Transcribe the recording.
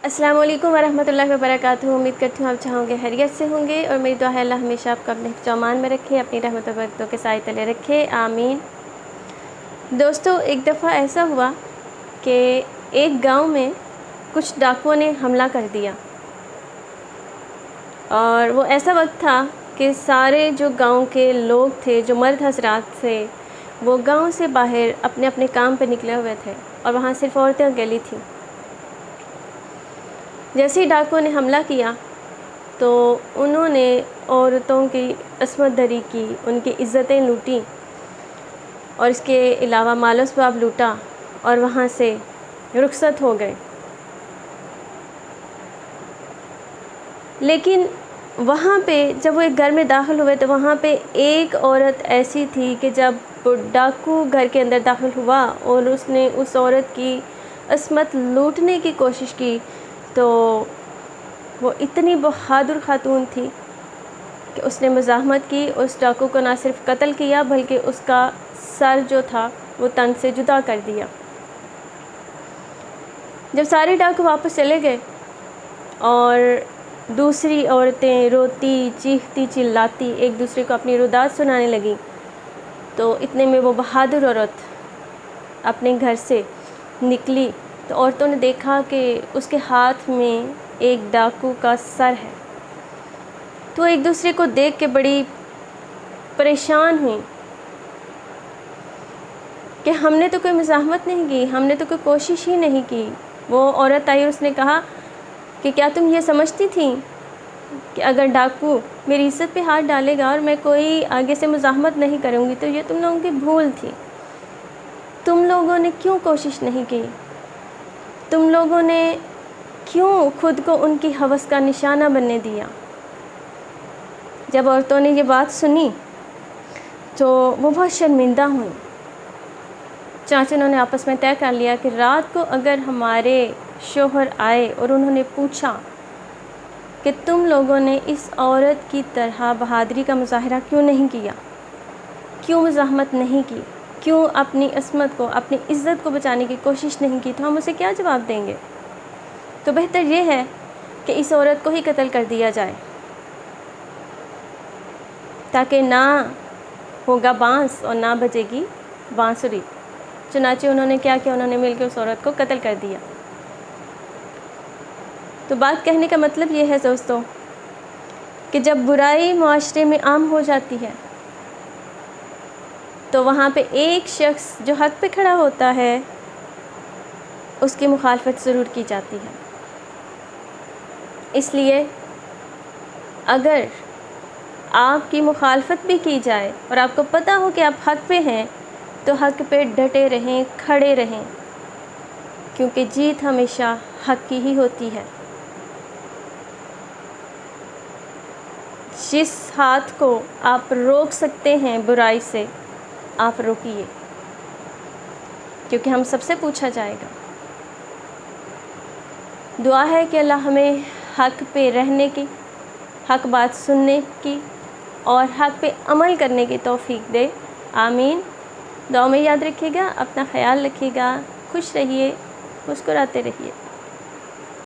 السلام علیکم ورحمۃ اللہ وبرکاتہ۔ امید کرتی ہوں آپ چاہوں گے خیریت سے ہوں گے، اور میری دعا ہے اللہ ہمیشہ آپ کو اپنے حفظ و امان میں رکھے، اپنی رحمت و برکتوں کے سائے تلے رکھے، آمین۔ دوستو، ایک دفعہ ایسا ہوا کہ ایک گاؤں میں کچھ ڈاکوؤں نے حملہ کر دیا، اور وہ ایسا وقت تھا کہ سارے جو گاؤں کے لوگ تھے، جو مرد حضرات تھے، وہ گاؤں سے باہر اپنے اپنے کام پہ نکلے ہوئے تھے، اور وہاں صرف عورتیں اکیلی تھیں۔ جیسے ہی ڈاکوؤں نے حملہ کیا تو انہوں نے عورتوں کی عصمت دری کی، ان کی عزتیں لوٹیں، اور اس کے علاوہ مال و اسباب لوٹا، اور وہاں سے رخصت ہو گئے۔ لیکن وہاں پہ جب وہ ایک گھر میں داخل ہوئے تو وہاں پہ ایک عورت ایسی تھی کہ جب ڈاکو گھر کے اندر داخل ہوا اور اس نے اس عورت کی عصمت لوٹنے کی کوشش کی، تو وہ اتنی بہادر خاتون تھی کہ اس نے مزاحمت کی، اس ڈاکو کو نہ صرف قتل کیا بلکہ اس کا سر جو تھا وہ تن سے جدا کر دیا۔ جب سارے ڈاکو واپس چلے گئے اور دوسری عورتیں روتی چیختی چلاتی ایک دوسرے کو اپنی روداد سنانے لگیں، تو اتنے میں وہ بہادر عورت اپنے گھر سے نکلی تو عورتوں نے دیکھا کہ اس کے ہاتھ میں ایک ڈاکو کا سر ہے، تو ایک دوسرے کو دیکھ کے بڑی پریشان ہوئی کہ ہم نے تو کوئی مزاحمت نہیں کی، ہم نے تو کوئی کوشش ہی نہیں کی۔ وہ عورت آئی اور اس نے کہا کہ کیا تم یہ سمجھتی تھیں کہ اگر ڈاکو میری عزت پہ ہاتھ ڈالے گا اور میں کوئی آگے سے مزاحمت نہیں کروں گی تو یہ تم لوگوں کی بھول تھی؟ تم لوگوں نے کیوں کوشش نہیں کی؟ تم لوگوں نے کیوں خود کو ان کی ہوس کا نشانہ بننے دیا؟ جب عورتوں نے یہ بات سنی تو وہ بہت شرمندہ ہوئیں، چنانچہ انہوں نے آپس میں طے کر لیا کہ رات کو اگر ہمارے شوہر آئے اور انہوں نے پوچھا کہ تم لوگوں نے اس عورت کی طرح بہادری کا مظاہرہ کیوں نہیں کیا، کیوں مزاحمت نہیں کی، کیوں اپنی عصمت کو، اپنی عزت کو بچانے کی کوشش نہیں کی، تو ہم اسے کیا جواب دیں گے؟ تو بہتر یہ ہے کہ اس عورت کو ہی قتل کر دیا جائے، تاکہ نہ ہوگا بانس اور نہ بجے گی بانسری۔ چنانچہ انہوں نے کیا کہ انہوں نے مل کے اس عورت کو قتل کر دیا۔ تو بات کہنے کا مطلب یہ ہے دوستو کہ جب برائی معاشرے میں عام ہو جاتی ہے تو وہاں پہ ایک شخص جو حق پہ کھڑا ہوتا ہے اس کی مخالفت ضرور کی جاتی ہے۔ اس لیے اگر آپ کی مخالفت بھی کی جائے اور آپ کو پتہ ہو کہ آپ حق پہ ہیں تو حق پہ ڈٹے رہیں، کھڑے رہیں، کیونکہ جیت ہمیشہ حق کی ہی ہوتی ہے۔ جس ہاتھ کو آپ روک سکتے ہیں برائی سے، آپ روکیے، کیونکہ ہم سب سے پوچھا جائے گا۔ دعا ہے کہ اللہ ہمیں حق پہ رہنے کی، حق بات سننے کی اور حق پہ عمل کرنے کی توفیق دے، آمین۔ دعا میں یاد رکھیے گا، اپنا خیال رکھیے گا، خوش رہیے، مسکراتے رہیے۔